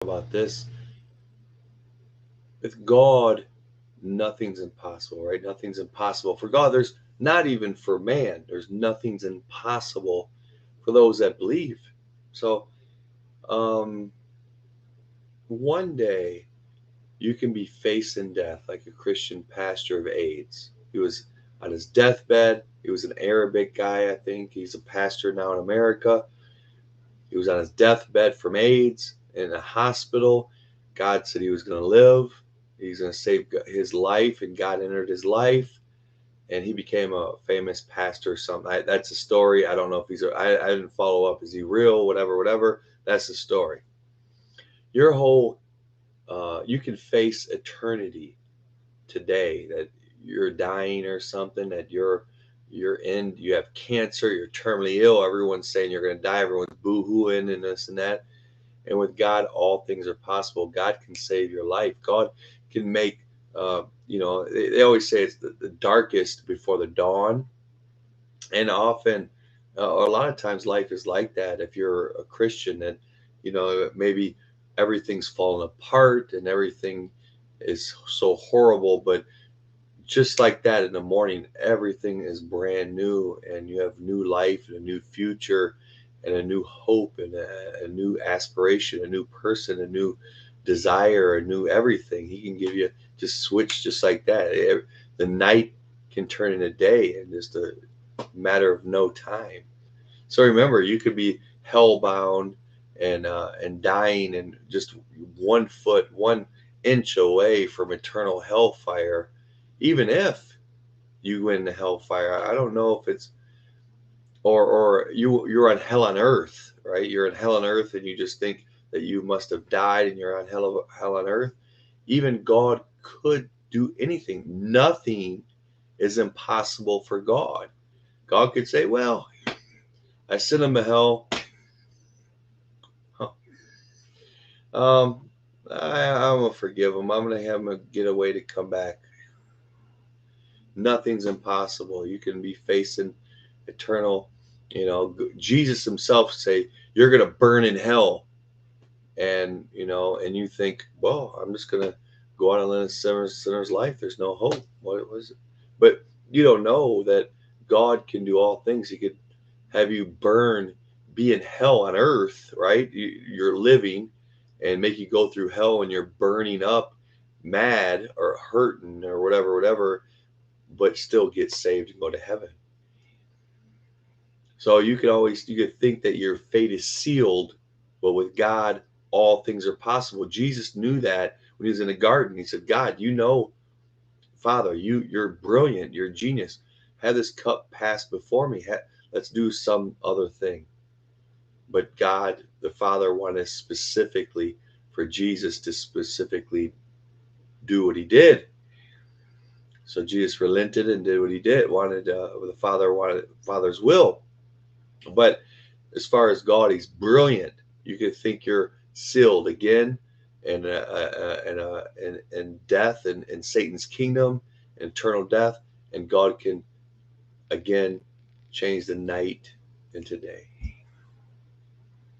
about this. With God, nothing's impossible, right? Nothing's impossible for God. There's not even for man. There's nothing's impossible for those that believe. So, um, one day you can be facing death like a Christian pastor of AIDS. He was on his deathbed. He was an Arabic guy, I think. He's a pastor now in America. He was on his deathbed from AIDS in a hospital. God said he was going to live. He's going to save his life, and God entered his life, and he became a famous pastor or something. That's a story. I don't know if I didn't follow up. Is he real? Whatever, whatever. That's the story. Your whole, you can face eternity today that you're dying or something, that you have cancer, you're terminally ill, everyone's saying you're going to die, everyone's boo-hooing and this and that. And with God, all things are possible. God can save your life. God can make, they always say it's the darkest before the dawn. And often, or a lot of times, life is like that. If you're a Christian, and maybe everything's fallen apart and everything is so horrible, but just like that in the morning, everything is brand new, and you have new life and a new future and a new hope and a new aspiration, a new person, a new desire, a new everything. He can give you just switch just like that. The night can turn into day in just a matter of no time. So remember, you could be hellbound and dying and just 1 foot, 1 inch away from eternal hellfire, even if you win the hellfire. I don't know if it's or you're on hell on earth, right? You're in hell on earth, and you just think that you must have died, and you're on hell on earth. Even God could do anything. Nothing is impossible for God. God could say, "Well, I sent him to hell. Huh. Um, I'm gonna forgive him. I'm gonna have him get away to come back." Nothing's impossible. You can be facing eternal. Jesus himself say you're gonna burn in hell, and you think, well, I'm just gonna go out and live a sinner's life. There's no hope. What was it? But you don't know that God can do all things. He could have you burn, be in hell on earth, right? You're living, and make you go through hell, and you're burning up, mad or hurting or whatever, whatever, but still get saved and go to heaven. So you could think that your fate is sealed, but with God, all things are possible. Jesus knew that when he was in the garden. He said, God, Father, you're brilliant, you're a genius. Have this cup pass before me. Let's do some other thing. But God, the Father, wanted specifically for Jesus to specifically do what he did. So Jesus relented and did what he did. Wanted the Father's will. But as far as God, he's brilliant. You could think you're sealed again, and death and Satan's kingdom, and eternal death, and God can again change the night into day.